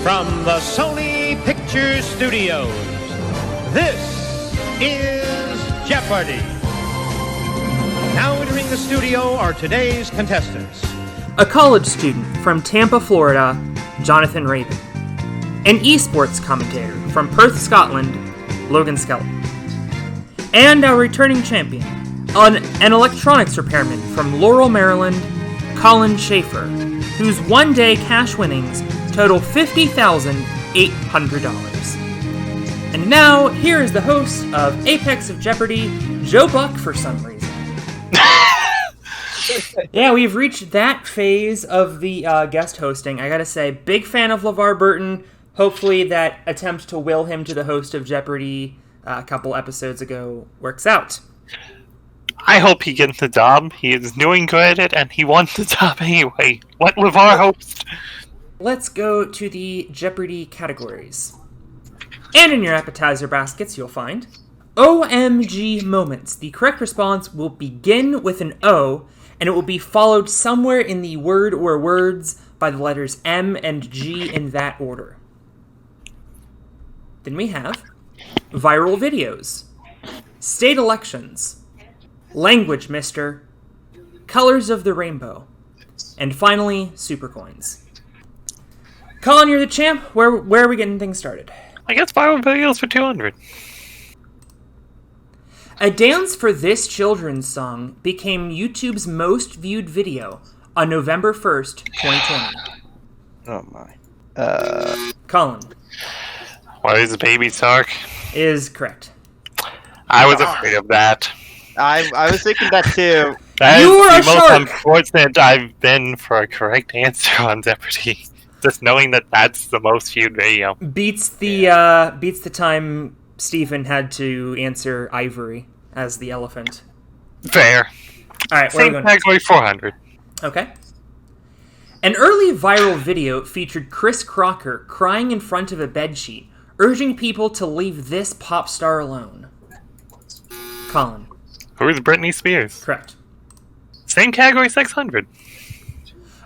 From the Sony Pictures Studios, this is Jeopardy! Now entering the studio are today's contestants. A college student from Tampa, Florida, Jonathan Raven. An esports commentator from Perth, Scotland, Logan Skelton. And our returning champion, an electronics repairman from Laurel, Maryland, Collin Schaefer, whose one-day cash winnings total $50,800. And now, here is the host of Apex of Jeopardy, Joe Buck, for some reason. Yeah, we've reached that phase of the guest hosting. I gotta say, big fan of LeVar Burton. Hopefully that attempt to will him to the host of Jeopardy a couple episodes ago works out. I hope he gets the job. He is doing good at it, and he wants the job anyway. Let LeVar host. Let's go to the Jeopardy categories. And in your appetizer baskets, you'll find OMG moments. The correct response will begin with an O, and it will be followed somewhere in the word or words by the letters M and G in that order. Then we have viral videos, state elections, language mister, colors of the rainbow, and finally, Supercoins. Collin, you're the champ. Where are we getting things started? I guess viral videos for 200. A dance for this children's song became YouTube's most viewed video on November 1st, 2020. Oh my. Collin. What is Baby Shark? Is correct. I was afraid of that. I was thinking that too. That You is were a the most shark! unfortunate I've been for a correct answer on Jeopardy. Just knowing that that's the most viewed video. Beats the time Stephen had to answer Ivory as the elephant. Fair. All right, where are we Same going? category 400. Okay. An early viral video featured Chris Crocker crying in front of a bedsheet, urging people to leave this pop star alone. Collin. Who is Britney Spears? Correct. Same category 600.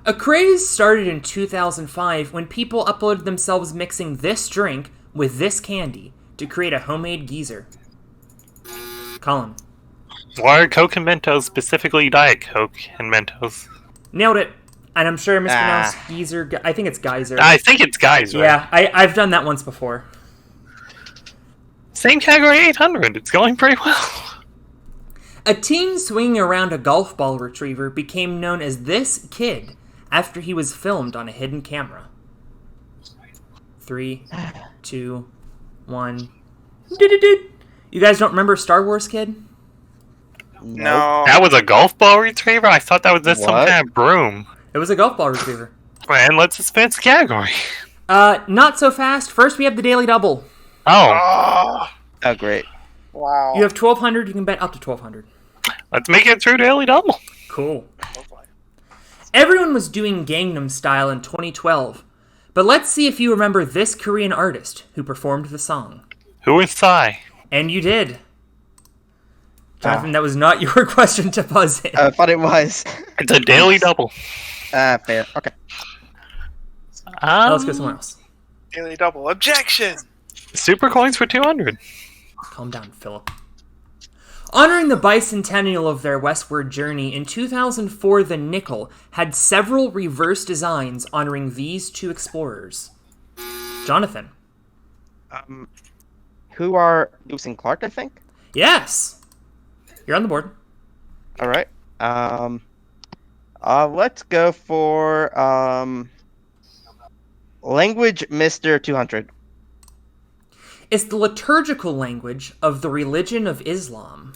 A craze started in 2005 when people uploaded themselves mixing this drink with this candy to create a homemade geyser. Collin. Why are Coke and Mentos, specifically Diet Coke and Mentos? Nailed it. And I'm sure I mispronounced geyser. I think it's geyser. I think it's Geyser. Yeah, I've done that once before. Same category 800. It's going pretty well. A teen swinging around a golf ball retriever became known as this kid after he was filmed on a hidden camera. 3, 2, 1. You guys don't remember Star Wars Kid? No. That was a golf ball retriever? I thought that was just some What? kind of broom. It was a golf ball retriever. And let's dispense the category. Not so fast. First, we have the Daily Double. Oh. Oh, great. Wow. You have 1,200. You can bet up to 1,200. Let's make it through Daily Double. Cool. Everyone was doing Gangnam Style in 2012, but let's see if you remember this Korean artist who performed the song. Who is Psy? And you did. Jonathan, that was not your question to buzz in. I thought it was. It's a Daily Double. Fair. Okay. Let's go somewhere else. Daily double. Objection! Supercoins for 200. Calm down, Philip. Honoring the bicentennial of their westward journey, in 2004 the nickel had several reverse designs honoring these two explorers. Jonathan. Who are Lewis and Clark, I think? Yes! You're on the board. All right. Let's go for language Mr. 200. It's the liturgical language of the religion of Islam.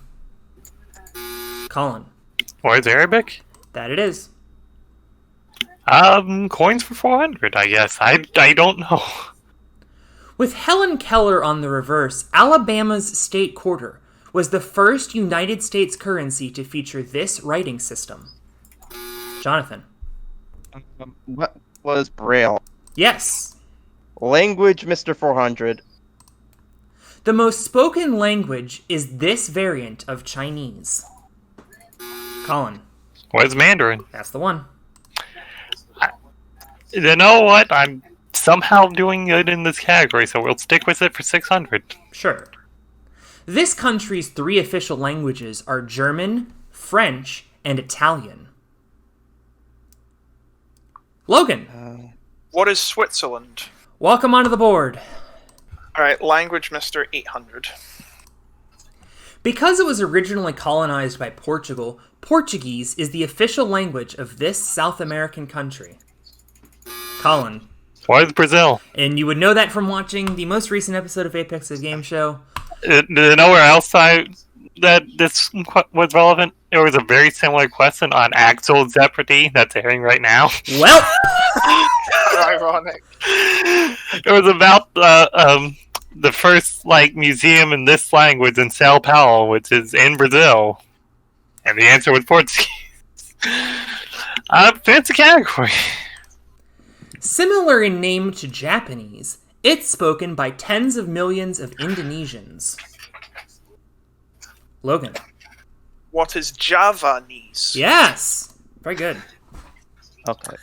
Collin. What is Arabic? That it is. Coins for 400, I guess. I don't know. With Helen Keller on the reverse, Alabama's state quarter was the first United States currency to feature this writing system. Jonathan. What was Braille? Yes. Language Mr. 400. The most spoken language is this variant of Chinese. Collin. What is Mandarin? That's the one. You know what? I'm somehow doing good in this category, so we'll stick with it for 600. Sure. This country's 3 official languages are German, French, and Italian. Logan, What is Switzerland? welcome onto the board. Alright, language Mr. 800. Because it was originally colonized by Portugal, Portuguese is the official language of this South American country. Collin. Why is Brazil? And you would know that from watching the most recent episode of Apex the Game Show. Nowhere else that this was relevant. There was a very similar question on actual Jeopardy that's airing right now. Well, Ironic. It was about the first museum in this language in Sao Paulo, which is in Brazil, and the answer was Portuguese. Fancy category. similar in name to Japanese, it's spoken by tens of millions of Indonesians. Logan. What is Javanese? Yes! Very good. Okay.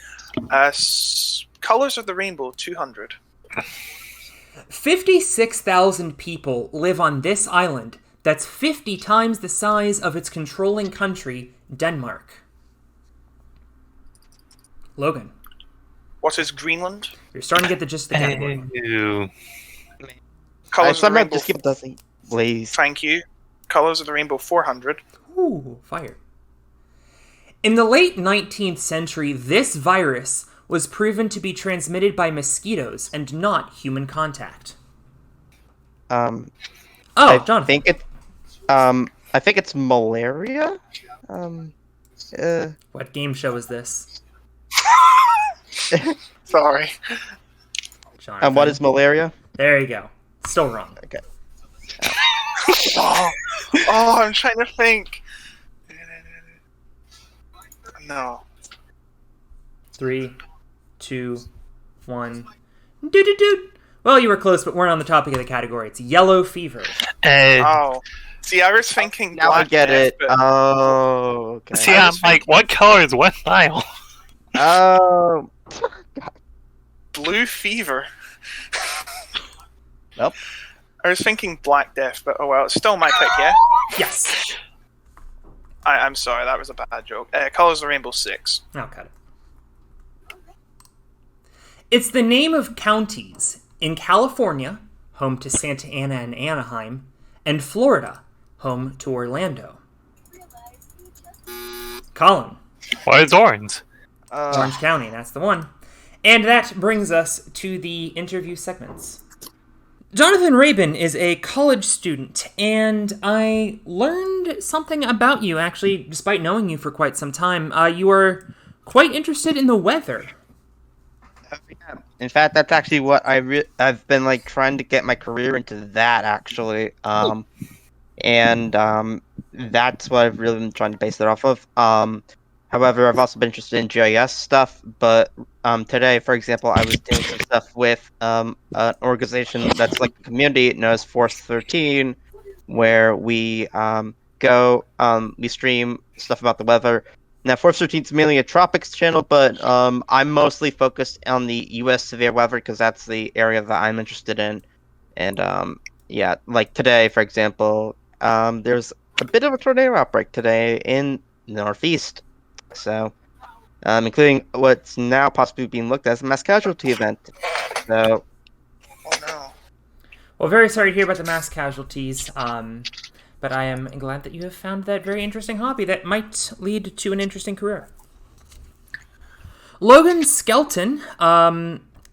Colors of the Rainbow 200. 56,000 people live on this island that's 50 times the size of its controlling country, Denmark. Logan. What is Greenland? You're starting to get the gist of the category. Ew. Colors of the Somehow Rainbow. just keep doesn't please. Thank you. Colors of the Rainbow 400. Ooh, fire. In the late 19th century, this virus was proven to be transmitted by mosquitoes and not human contact. I Jonathan. think it's malaria. What game show is this? Sorry. Jonathan. And what is malaria? There you go. Still wrong. Okay. Oh, I'm trying to think. No. 3, 2, 1. Do. Well, you were close, but we're on the topic of the category. It's yellow fever. Oh. See, I was thinking Now I Black get Death, it. but Oh, okay. See, I'm like, what color is West Nile? Oh. Blue Fever. Nope. I was thinking Black Death, but oh well, it's still my pick, yeah? Yes. I'm sorry, that was a bad joke. Colors of the Rainbow 6. I'll cut it. It's the name of counties in California, home to Santa Ana and Anaheim, and Florida, home to Orlando. Collin. Why is orange? Orange County, that's the one. And that brings us to the interview segments. Jonathan Rabin is a college student, and I learned something about you, actually, despite knowing you for quite some time. You are quite interested in the weather. Yeah. In fact, that's actually what I've been trying to get my career into that actually, and that's what I've really been trying to base it off of. However, I've also been interested in GIS stuff, but today, for example, I was doing some stuff with an organization that's like a community known as Force 13, where we we stream stuff about the weather. Now, Force 13 is mainly a tropics channel, but I'm mostly focused on the U.S. severe weather because that's the area that I'm interested in. And yeah, like today, for example, there's a bit of a tornado outbreak today in the Northeast. So, including what's now possibly being looked at as a mass casualty event. So, Oh no. Well, very sorry to hear about the mass casualties, but I am glad that you have found that very interesting hobby that might lead to an interesting career. Logan Skelton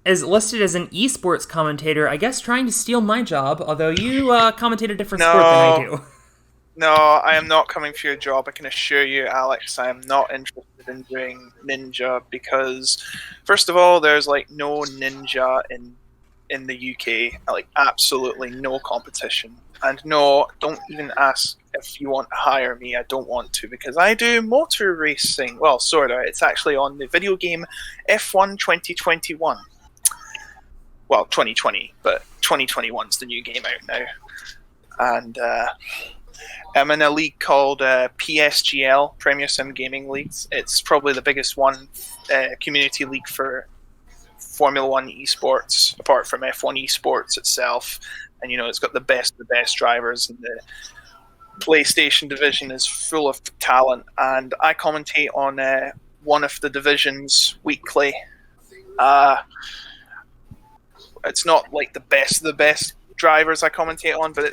is listed as an esports commentator, I guess trying to steal my job, although you commentate a different sport than I do. No, I am not coming for your job. I can assure you, Alex, I am not interested in doing ninja because, first of all, there's no ninja in the UK. Absolutely no competition. And no, don't even ask if you want to hire me. I don't want to because I do motor racing. Well, sort of. It's actually on the video game F1 2021. Well, 2020, but 2021's the new game out now. And I'm in a league called PSGL, Premier Sim Gaming Leagues. It's probably the biggest one, community league for Formula One esports, apart from F1 esports itself. And it's got the best of the best drivers, and the PlayStation division is full of talent. And I commentate on one of the divisions weekly. It's not like the best of the best drivers I commentate on, but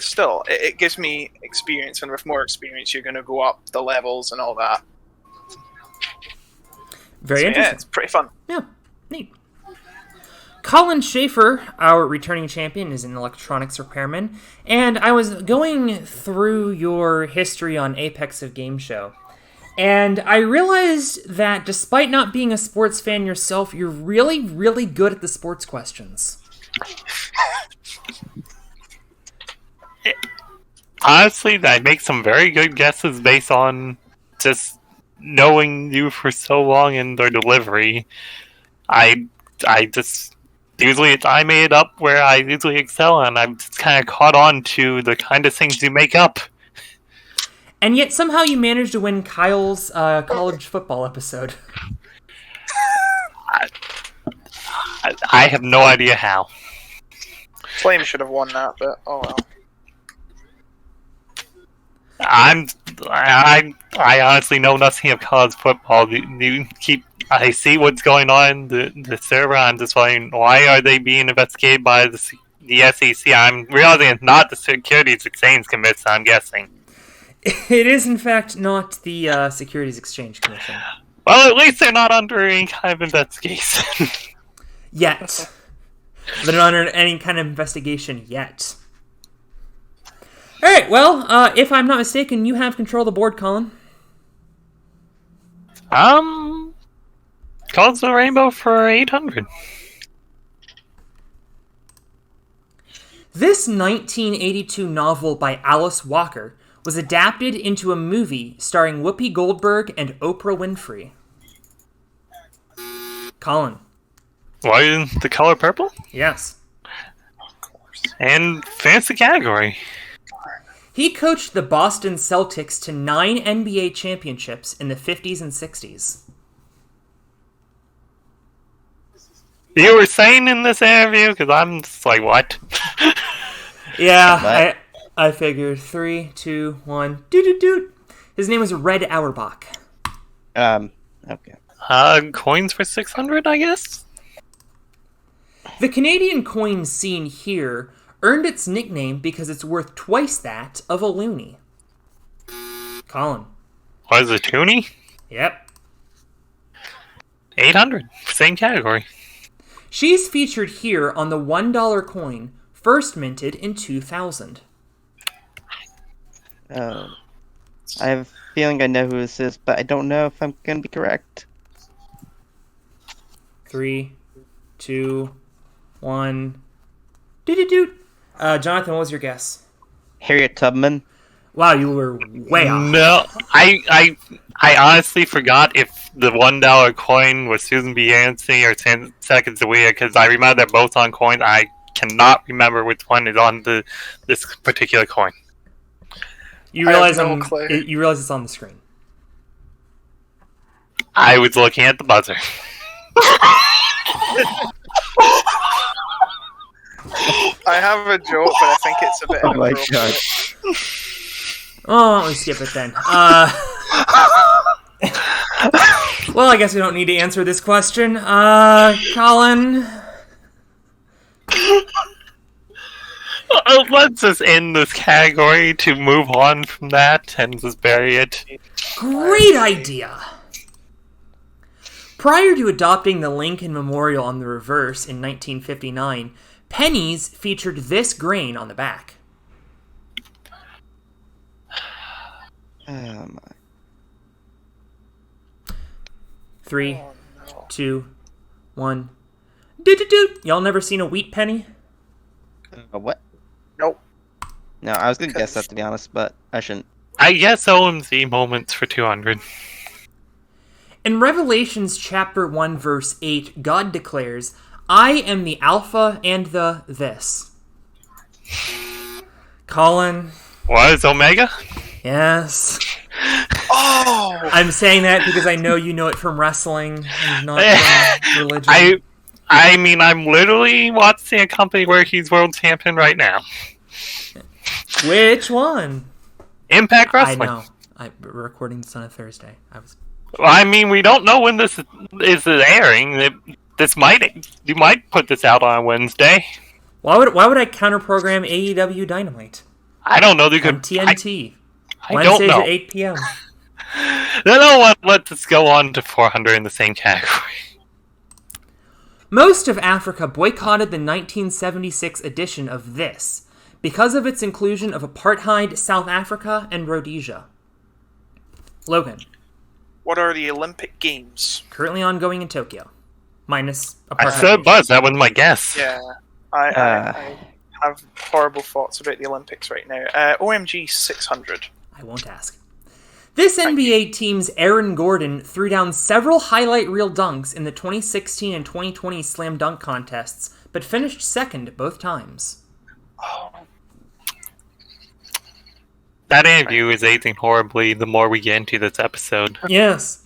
it gives me experience, and with more experience you're going to go up the levels and all that. Very interesting. Yeah, it's pretty fun. Yeah, neat. Collin Schaefer, our returning champion, is an electronics repairman, and I was going through your history on Apex of Game Show, and I realized that despite not being a sports fan yourself, you're really, really good at the sports questions. Honestly, I make some very good guesses based on just knowing you for so long in their delivery. I just usually I made up where I usually excel, and I'm just kind of caught on to the kind of things you make up. And yet somehow you managed to win Kyle's college football episode. I have no idea how. Flame should have won that, but oh well. I honestly know nothing of college football. I see what's going on in the server. I'm just wondering, why are they being investigated by the SEC? I'm realizing it's not the Securities Exchange Commission, I'm guessing. It is, in fact, not the Securities Exchange Commission. Well, at least they're not under any kind of investigation. Yet. They're not under any kind of investigation yet. Alright, well, if I'm not mistaken, you have control of the board, Collin. Calls the Rainbow for 800. This 1982 novel by Alice Walker was adapted into a movie starring Whoopi Goldberg and Oprah Winfrey. Collin. Why isn't the color purple? Yes. Of course. And fancy category. He coached the Boston Celtics to 9 NBA championships in the 50s and 60s. You were saying in this interview? Because I'm just like, what? Yeah, I figured. 3, 2, 1. Doot. His name was Red Auerbach. Okay. Coins for 600, I guess? The Canadian coin seen here earned its nickname because it's worth twice that of a loonie. Collin. What is a toonie? Yep. 800. Same category. She's featured here on the $1 coin, first minted in 2000. I have a feeling I know who this is, but I don't know if I'm going to be correct. 3, 2, 1. Doot. Jonathan, what was your guess? Harriet Tubman. Wow, you were way off. No, I honestly forgot if the $1 coin was Susan B. Anthony or Sacagawea, because I remember they're both on coins. I cannot remember which one is on this particular coin. You realize you realize it's on the screen. I was looking at the buzzer. I have a joke, but I think it's a bit Oh my inappropriate. god. Oh, why don't we skip it then? Well, I guess we don't need to answer this question. Collin. Let's just end this category to move on from that and just bury it. Great idea! Prior to adopting the Lincoln Memorial on the reverse in 1959, pennies featured this grain on the back. Oh my. 3, 2, 1. Doot. Y'all never seen a wheat penny? What? Nope. No, I was going to guess that, to be honest, but I shouldn't. I guess OMZ moments for 200. In Revelations chapter 1 verse 8, God declares, I am the Alpha and the this. Collin. What is Omega? Yes. Oh! I'm saying that because I know you know it from wrestling and not from religion. I mean, I'm literally watching a company where he's world champion right now. Which one? Impact Wrestling. I know. We're recording this on a Thursday. I mean, we don't know when this is airing. You might put this out on Wednesday. Why would I counter-program AEW Dynamite? I don't know. You could On TNT. I Wednesdays don't know. at 8 p.m. No, let us go on to 400 in the same category. Most of Africa boycotted the 1976 edition of this because of its inclusion of apartheid South Africa and Rhodesia. Logan. What are the Olympic Games? Currently ongoing in Tokyo. Minus apartheid. I said Buzz. That was my guess. Yeah, I have horrible thoughts about the Olympics right now. OMG 600. I won't ask. This NBA team's Aaron Gordon threw down several highlight reel dunks in the 2016 and 2020 slam dunk contests, but finished second both times. Oh. That interview is aging horribly the more we get into this episode. Yes.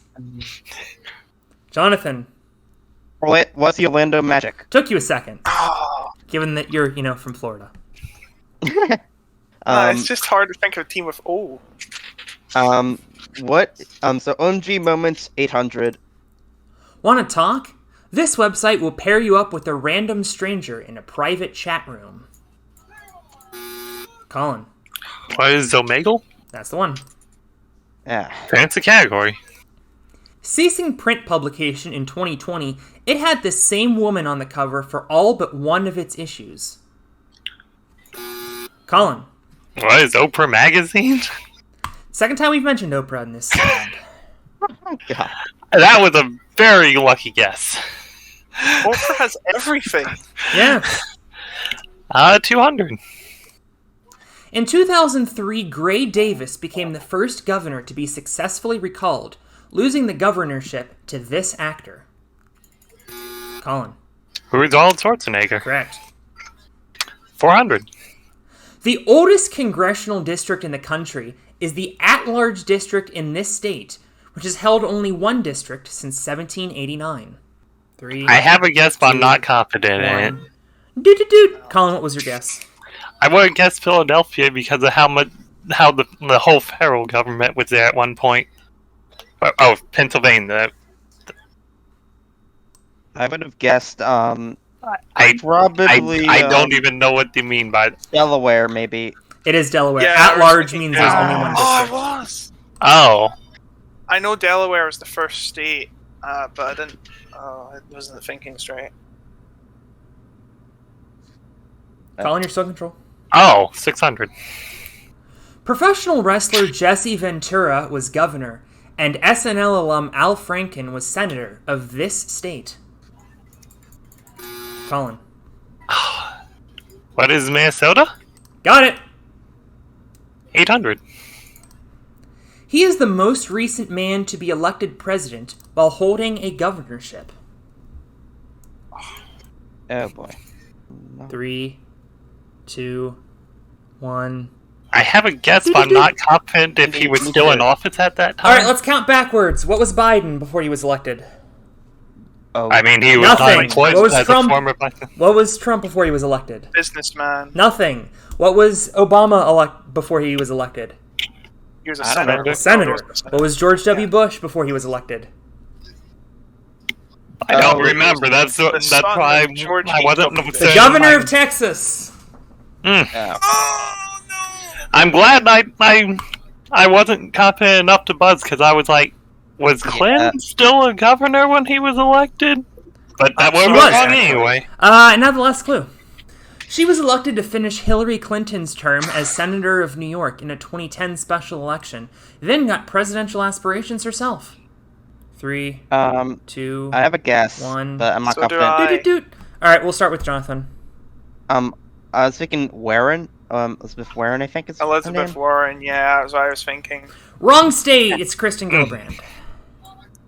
Jonathan. What's the Orlando Magic? Took you a second, Oh. given that you're, from Florida. It's just hard to think of a team with O. So OMG Moments 800. Want to talk? This website will pair you up with a random stranger in a private chat room. Collin. What is Omegle? That's the one. Yeah. Fancy category. Ceasing print publication in 2020, it had the same woman on the cover for all but one of its issues. Collin. What is Oprah Magazine? Second time we've mentioned Oprah in this sound. Oh, God. That was a very lucky guess. Oprah has everything. Yeah. 200. In 2003, Gray Davis became the first governor to be successfully recalled, losing the governorship to this actor. Collin. Who is Arnold Schwarzenegger? Correct. 400. The oldest congressional district in the country is the at-large district in this state, which has held only one district since 1789. I have a guess, but I'm not confident in it. Doot. Collin, what was your guess? I would have guessed Philadelphia because of how the whole federal government was there at one point. Oh, Pennsylvania. I would have guessed, I probably... I don't even know what you mean by Delaware, maybe. It is Delaware. Yeah, I was At-large thinking means there's only Delaware. one Oh, district. it was. Oh. I know Delaware was the first state, but I didn't. Oh, it wasn't thinking straight. Collin, you're still in control. Oh, 600. Professional wrestler Jesse Ventura was governor, and SNL alum Al Franken was senator of this state. Collin. What is Minnesota? Got it! 800. He is the most recent man to be elected president while holding a governorship. Oh, boy. 3, 2, 1. I have a guess, but I'm not confident if he was still in office at that time. Alright, let's count backwards. What was Biden before he was elected? Oh, I mean, he was Nothing. unemployed What was as Trump? a former president. What was Trump before he was elected? Businessman. Nothing. What was Obama before he was elected? He was a I don't know. senator. Senator. What was George W. Bush before he was elected? I don't Oh, remember. That's son why of George I wasn't W. The governor of Texas. yeah. Oh no! I'm glad I wasn't confident enough to buzz because I was like, was Clinton still a governor when he was elected? But that would He have was, been wrong actually. anyway. And now the last clue. She was elected to finish Hillary Clinton's term as Senator of New York in a 2010 special election, then got presidential aspirations herself. 3, 2, I have a guess, 1. but I'm not So do confident. I. Alright, we'll start with Jonathan. I was thinking Warren. Elizabeth Warren, I think is her Elizabeth name. Warren. Yeah, that's what I was thinking. Wrong state! It's Kristen Gillibrand.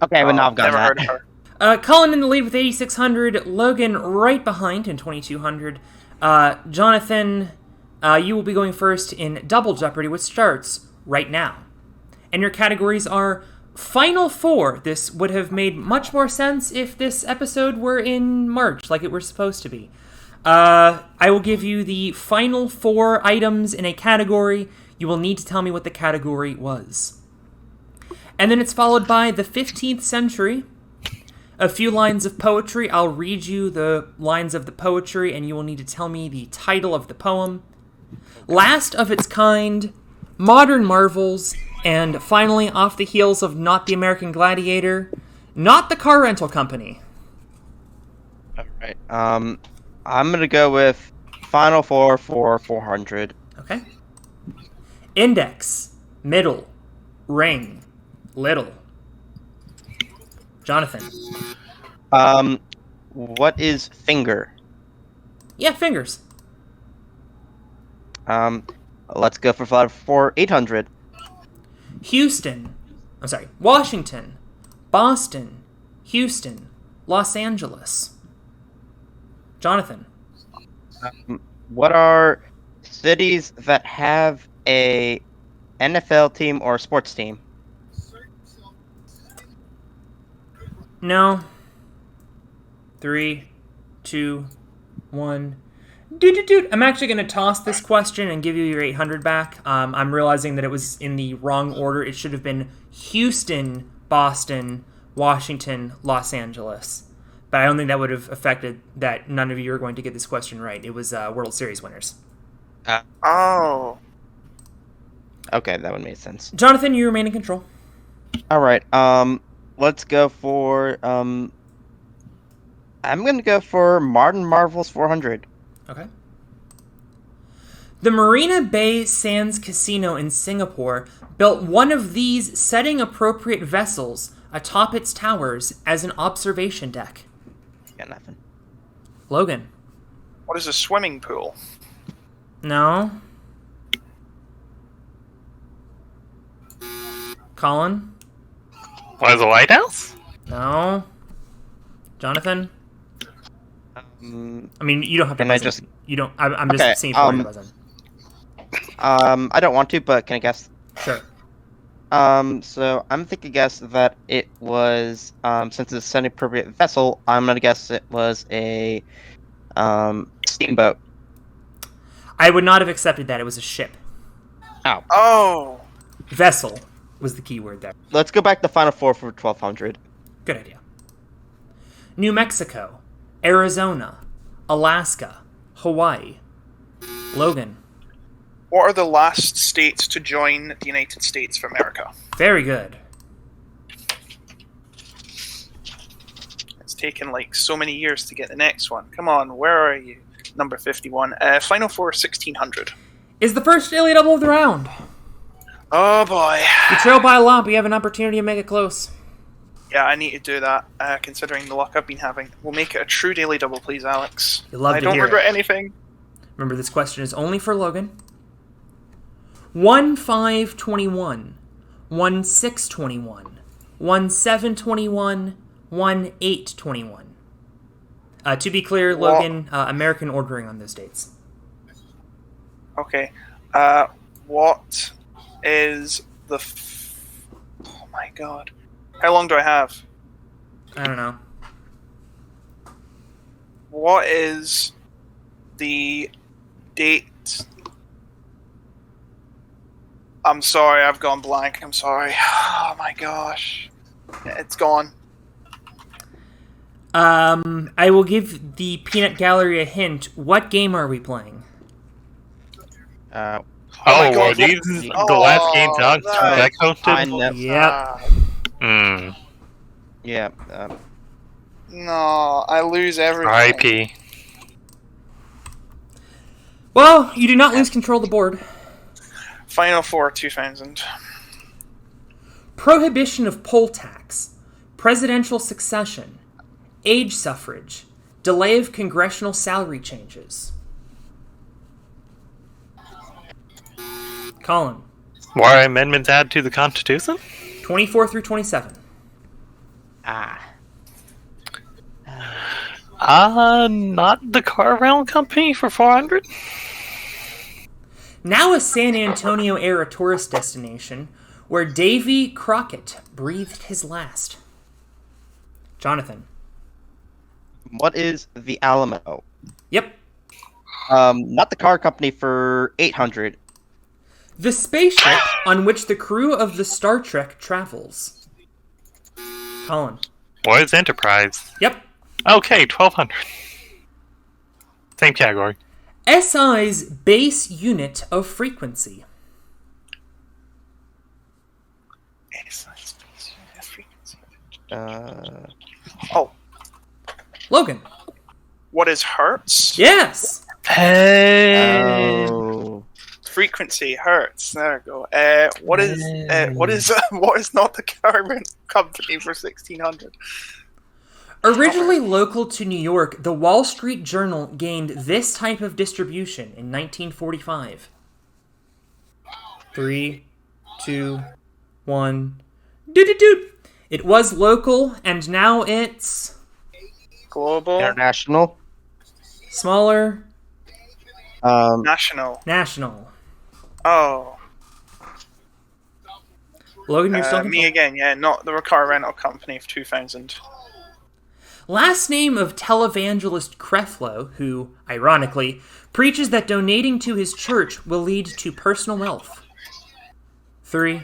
Okay, I would not have gotten Never that. heard of her. Collin in the lead with 8,600. Logan right behind in 2,200. Jonathan, you will be going first in Double Jeopardy, which starts right now. And your categories are Final Four. This would have made much more sense if this episode were in March, like it were supposed to be. I will give you the final 4 items in a category. You will need to tell me what the category was. And then it's followed by the 15th century. A few lines of poetry. I'll read you the lines of the poetry, and you will need to tell me the title of the poem. Last of its kind, modern marvels, and finally, off the heels of Not the American Gladiator, Not the Car Rental Company. All right. I'm gonna go with Final Four for 400. Okay. Index, middle, ring, little. Jonathan. What is finger? Yeah, fingers. Let's go for Final Four 800. Washington, Boston, Houston, Los Angeles. Jonathan. What are cities that have a NFL team or sports team? No. 3, 2, 1. Dude. I'm actually going to toss this question and give you your 800 back. I'm realizing that it was in the wrong order. It should have been Houston, Boston, Washington, Los Angeles. But I don't think that would have affected that none of you are going to get this question right. It was World Series winners. Oh. Okay, that would make sense. Jonathan, you remain in control. All right. Let's go for I'm gonna go for Modern Marvels 400. Okay. The Marina Bay Sands Casino in Singapore built one of these setting-appropriate vessels atop its towers as an observation deck. Got nothing. Logan. What is a swimming pool? No. Collin. What is a lighthouse? No. Jonathan. I mean, you don't have to. Can I buzz in. just? You don't. I'm just Okay, seeing if you want to buzz in. I don't want to, but can I guess? Sure. So I'm thinking guess that it was since it's a semi-appropriate vessel, I'm gonna guess it was a steamboat. I would not have accepted that. It was a ship. Oh. Vessel was the key word there. Let's go back to Final Four for 1200. Good idea. New Mexico, Arizona, Alaska, Hawaii. Logan. What are the last states to join the United States of America? Very good. It's taken like so many years to get the next one. Come on, where are you? Number 51. Final Four 1600. Is the first daily double of the round. Oh boy. You trail by a lot, but you have an opportunity to make it close. Yeah, I need to do that, considering the luck I've been having. We'll make it a true daily double, please, Alex. You'll love I to don't hear regret it. anything. Remember, this question is only for Logan. 1-5-21, 1-6-21, 1-7-21, 1-8-21. To be clear, Logan, American ordering on those dates. Okay. What is the... Oh my god. How long do I have? I don't know. What is the date? I'm sorry, I've gone blank. I'm sorry. Oh my gosh. It's gone. I will give the Peanut Gallery a hint. What game are we playing? my Oh, God, were these the last games on that counted? I know. Yep. Hmm. Yeah. No, I lose everything. R.I.P. Well, you do not lose control of the board. Final Four 2000. Prohibition of poll tax, presidential succession, age suffrage, delay of congressional salary changes. Collin. Were amendments added to the Constitution? 24 through 27. Not the car rental company for 400? Now a San Antonio area tourist destination, where Davy Crockett breathed his last. Jonathan. What is the Alamo? Yep. Not the car company for 800. The spaceship on which the crew of the Star Trek travels. Collin. What is Enterprise? Yep. Okay, 1200. Same category. SI's base unit of frequency. Oh, Logan. what is hertz? Yes. Hey. Oh. Frequency hertz. There we go. What is not the current company for 1600? Originally local to New York, the Wall Street Journal gained this type of distribution in 1945. 3, 2, 1. Doot. It was local, and now it's Global. International. smaller, National. national. Oh. Logan, you're still Me again, yeah, not the car rental company of 2000. Last name of televangelist Creflo, who, ironically, preaches that donating to his church will lead to personal wealth. 3,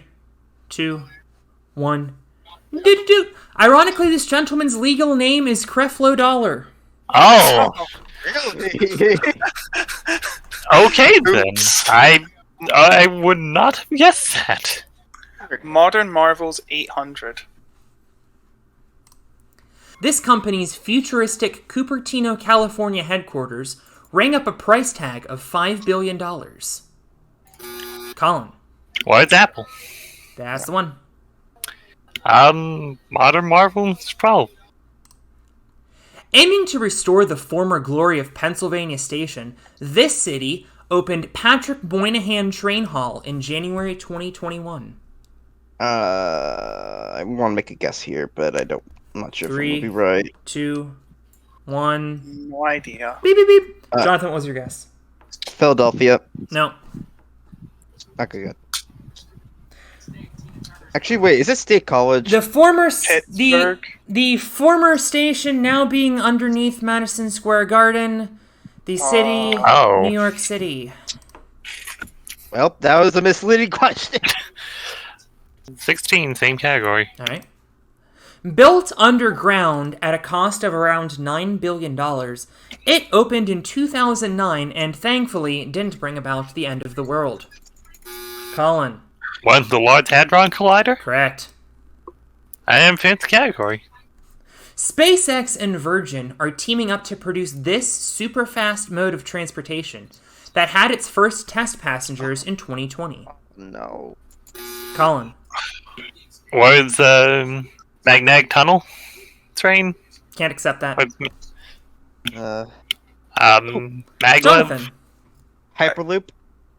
2, 1. Doot. Ironically, this gentleman's legal name is Creflo Dollar. Oh, Really? okay then. I would not have guessed that. Modern Marvels 800. This company's futuristic Cupertino, California headquarters rang up a price tag of $5 billion. Collin. What is Apple? That's the one. Modern Marvel's 12. Aiming to restore the former glory of Pennsylvania Station, this city opened Patrick Moynihan Train Hall in January 2021. I want to make a guess here, but I'm not sure if I'm 3, going to be right. 2, 1. No idea. Beep, beep, beep. Jonathan, what was your guess? Philadelphia. No. Okay, good. Actually, wait, is it State College? The former Pittsburgh. the former station now being underneath Madison Square Garden, the city, Oh. New York City. Well, that was a misleading question. 16, same category. All right. Built underground at a cost of around $9 billion, it opened in 2009 and thankfully didn't bring about the end of the world. Collin. What, the Large Hadron Collider? Correct. I am fancy category. SpaceX and Virgin are teaming up to produce this super fast mode of transportation that had its first test passengers in 2020. No. Collin. What is, magnetic tunnel train? Can't accept that. Maglev? Jonathan. Hyperloop?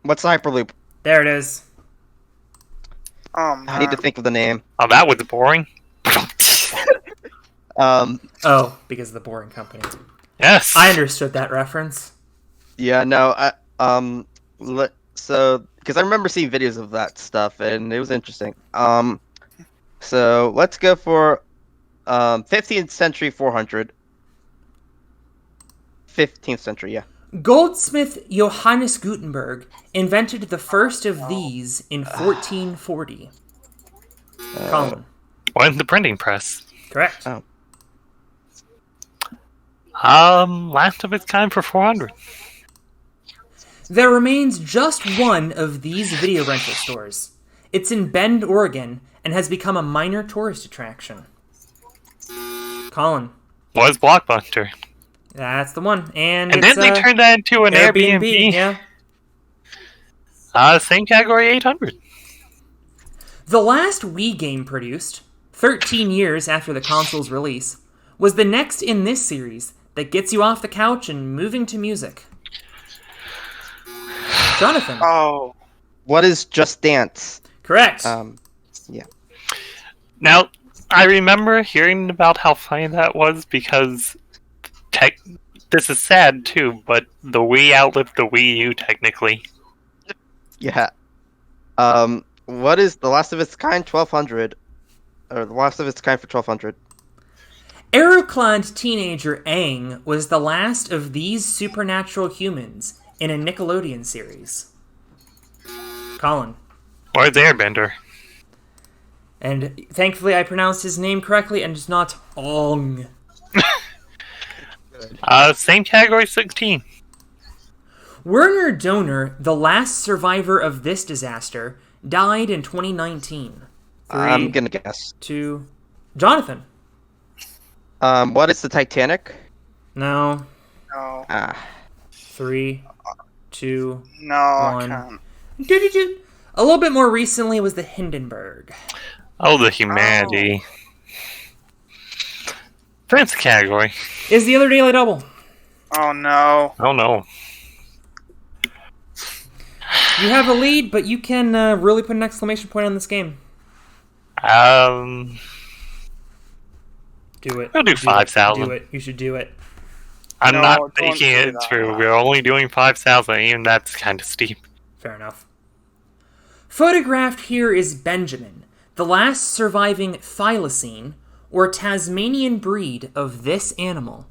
What's the Hyperloop? There it is. I need to think of the name. Oh, that was boring. Oh, because of the Boring Company. Yes. I understood that reference. Yeah, no, so, because I remember seeing videos of that stuff, and it was interesting. So, let's go for, 15th century 400. 15th century, yeah. Goldsmith Johannes Gutenberg invented the first of these in 1440. Collin. What is the printing press? Correct. Oh. Last of its kind for 400. There remains just one of these video rental stores. It's in Bend, Oregon, and has become a minor tourist attraction. Collin. What is Blockbuster? That's the one. And And it's, then they turned that into an Airbnb. Yeah. Same category, 800. The last Wii game produced, 13 years after the console's release, was the next in this series that gets you off the couch and moving to music. Jonathan. Oh. What is Just Dance? Correct. Yeah. Now, I remember hearing about how funny that was because this is sad too, but the Wii outlived the Wii U technically. Yeah. What is the last of its kind 1200? Or the last of its kind for 1200? Arrow-clad teenager Aang was the last of these supernatural humans in a Nickelodeon series. Collin. Or the airbender. And thankfully I pronounced his name correctly and it's not Ong. Same category, 16. Werner Donor, the last survivor of this disaster, died in 2019. I'm gonna guess. 2. Jonathan. What is the Titanic? No. No. 3, 2, No, I 1. can't. A little bit more recently was the Hindenburg. Oh, the humanity. Fancy category. Is the other Daily Double. Oh no. Oh no. You have a lead, but you can really put an exclamation point on this game. Um, Do it. We'll do 5,000. Do it. You should do it. I'm No, not don't making do it that. through. We're only doing 5,000, even that's kind of steep. Fair enough. Photographed here is Benjamin, the last surviving thylacine, or Tasmanian breed of this animal.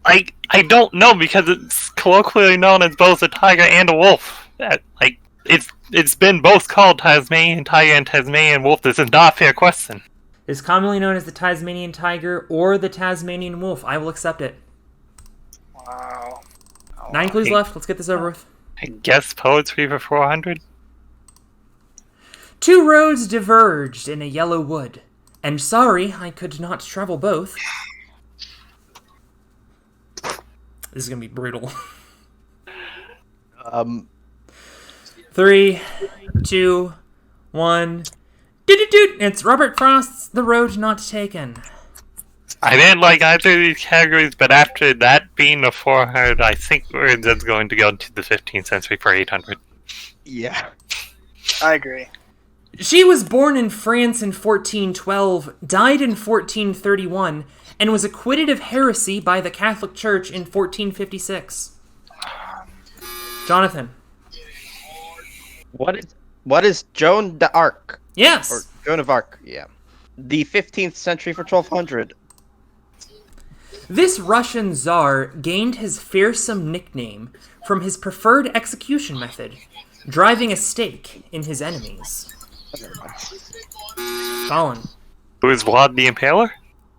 I don't know because it's colloquially known as both a tiger and a wolf. It's been both called Tasmanian tiger and Tasmanian wolf. This is not a fair question. It is commonly known as the Tasmanian tiger or the Tasmanian wolf. I will accept it. Wow. 9 clues left. Let's get this over with. I guess poetry for 400. 2 roads diverged in a yellow wood, and sorry I could not travel both. This is gonna be brutal. 3, 2, 1. It's Robert Frost's The Road Not Taken. I didn't like either of these categories, but after that being a 400, I think we're just going to go to the 15th century for 800. Yeah. I agree. She was born in France in 1412, died in 1431, and was acquitted of heresy by the Catholic Church in 1456. Jonathan. What is Joan d'Arc? Yes. Or Joan of Arc, yeah. The 15th century for 1200. This Russian Tsar gained his fearsome nickname from his preferred execution method, driving a stake in his enemies. Collin. Who is Vlad the Impaler?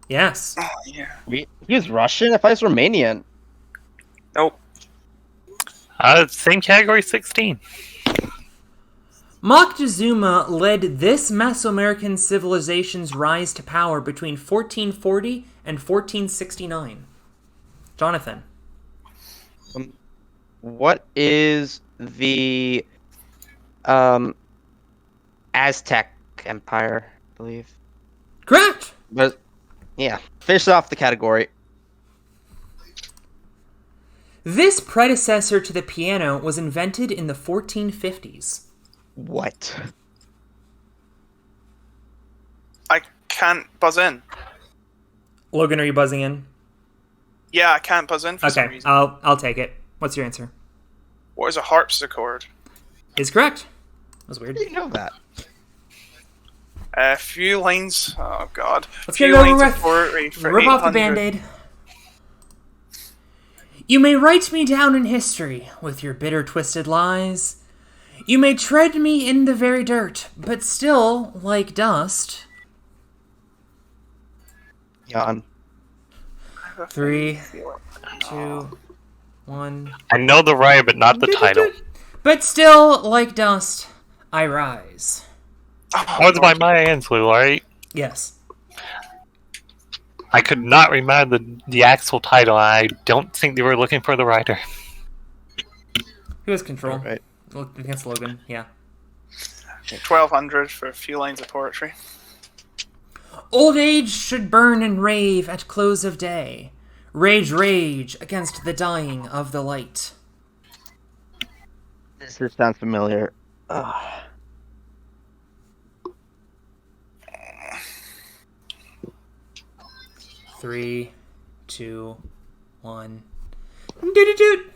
Yes. Oh yeah. He was Russian? I thought he was Romanian. Nope. Same category, 16. Moctezuma led this Mesoamerican civilization's rise to power between 1440 and 1469. Jonathan. What is the Aztec Empire, I believe? Correct! But yeah, finish off the category. This predecessor to the piano was invented in the 1450s. What? I can't buzz in. Logan, are you buzzing in? Yeah, I can't buzz in for some Okay, reason. I'll take it. What's your answer? What is a harpsichord? Is correct. That was weird. How do you know that? A few lines. Oh god. Let's few get it over lines of with. poetry for Rip off the 800. Band-Aid. You may write me down in history with your bitter, twisted lies. You may tread me in the very dirt, but still, like dust. Jan. 3, 2, 1. I know the writer, but not the title. But still, like dust, I rise. That was by Maya Angelou, right? Yes. I could not remember the actual title. I don't think they were looking for the writer. Who has control? Right. Against Logan, yeah. 1200 for a few lines of poetry. Old age should burn and rave at close of day. Rage, rage against the dying of the light. This sounds familiar. 3, 2, 1. Doot-doot-doot.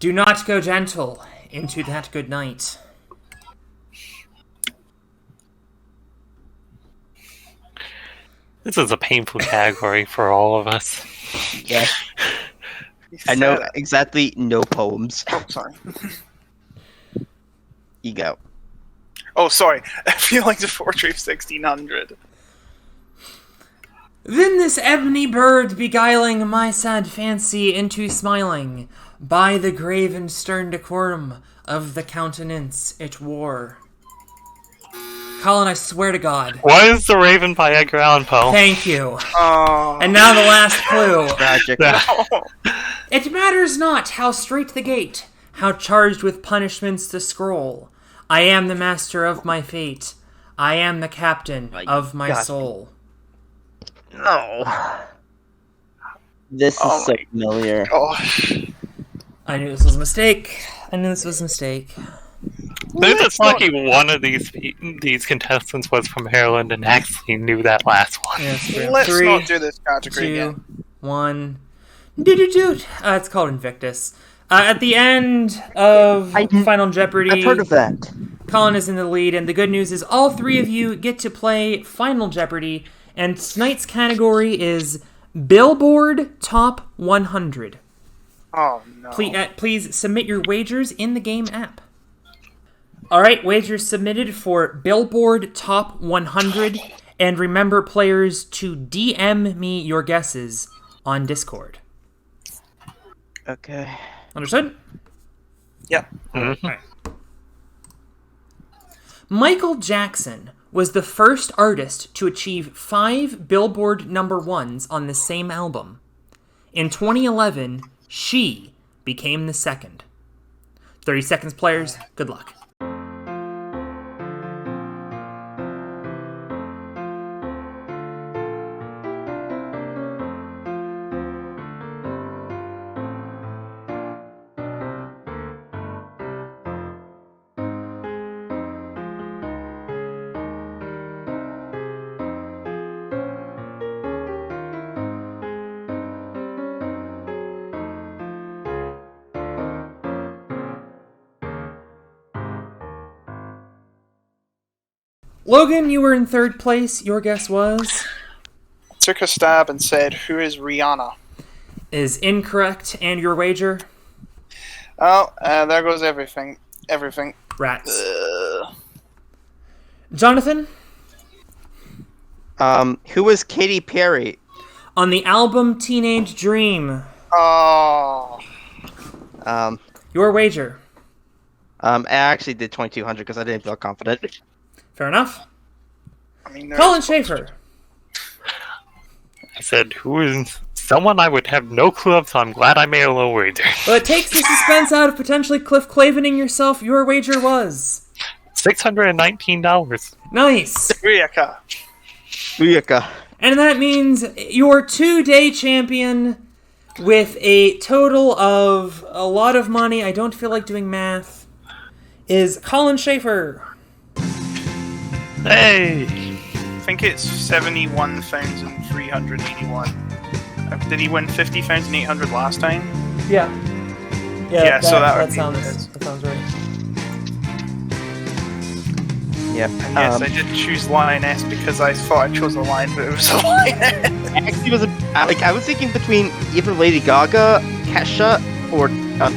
Do not go gentle into that good night. This is a painful category for all of us. Yeah. I know exactly no poems. Oh, sorry. You go. Oh, sorry. Feelings of Poetry of 1600. Then this ebony bird beguiling my sad fancy into smiling, by the grave and stern decorum of the countenance it wore. Collin, I swear to God. Why is the Raven by Edgar Allan Poe? Thank you. Oh. And now the last clue. Tragic. It matters not how straight the gate, how charged with punishments the scroll. I am the master of my fate. I am the captain of my soul. No. This is so familiar. Gosh. I knew this was a mistake. It's lucky one of these contestants was from Ireland and actually knew that last one. Yeah, that's true. Let's 3, not do this category 2, again. 1. Doot. It's called Invictus. At the end of Final Jeopardy, I've heard of that. Collin is in the lead, and the good news is all three of you get to play Final Jeopardy, and tonight's category is Billboard Top 100. Oh, no. Please submit your wagers in the game app. Alright, wagers submitted for Billboard Top 100, and remember, players, to DM me your guesses on Discord. Okay. Understood? Yep. Mm-hmm. Right. Michael Jackson was the first artist to achieve 5 Billboard #1s on the same album. In 2011, She became the second. 30 seconds, players. Good luck. Logan, you were in third place. Your guess was? Took a stab and said, "Who is Rihanna?" Is incorrect. And your wager? Oh, there goes everything. Everything. Rats. Jonathan? Who was Katy Perry? On the album Teenage Dream. Oh. Your wager? I actually did 2200 because I didn't feel confident. Fair enough. I mean, Colin Schaefer. I said, who is someone I would have no clue of, so I'm glad I made a little wager. Well, it takes the suspense out of potentially Cliff Clavening yourself. Your wager was? $619. Nice. Uyaka. And that means your 2-day champion with a total of a lot of money, I don't feel like doing math, is Colin Schaefer. Hey! I think it's 71,381. Did he win 50,800 last time? Yeah. So that would be sounds his. that sounds right. Yep. And yes, I did choose Lioness because I thought I chose a lion, but it was a lioness. Actually, I was thinking between either Lady Gaga, Kesha, or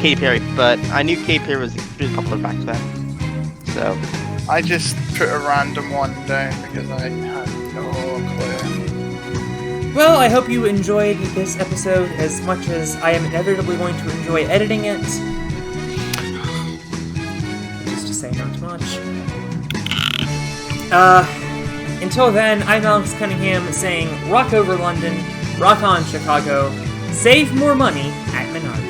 Katy Perry, but I knew Katy Perry was extremely popular back then. So I just put a random one down because I had no clue. Well, I hope you enjoyed this episode as much as I am inevitably going to enjoy editing it. Just to say not much. Until then, I'm Alex Cunningham saying rock over London, rock on Chicago, save more money at Menards.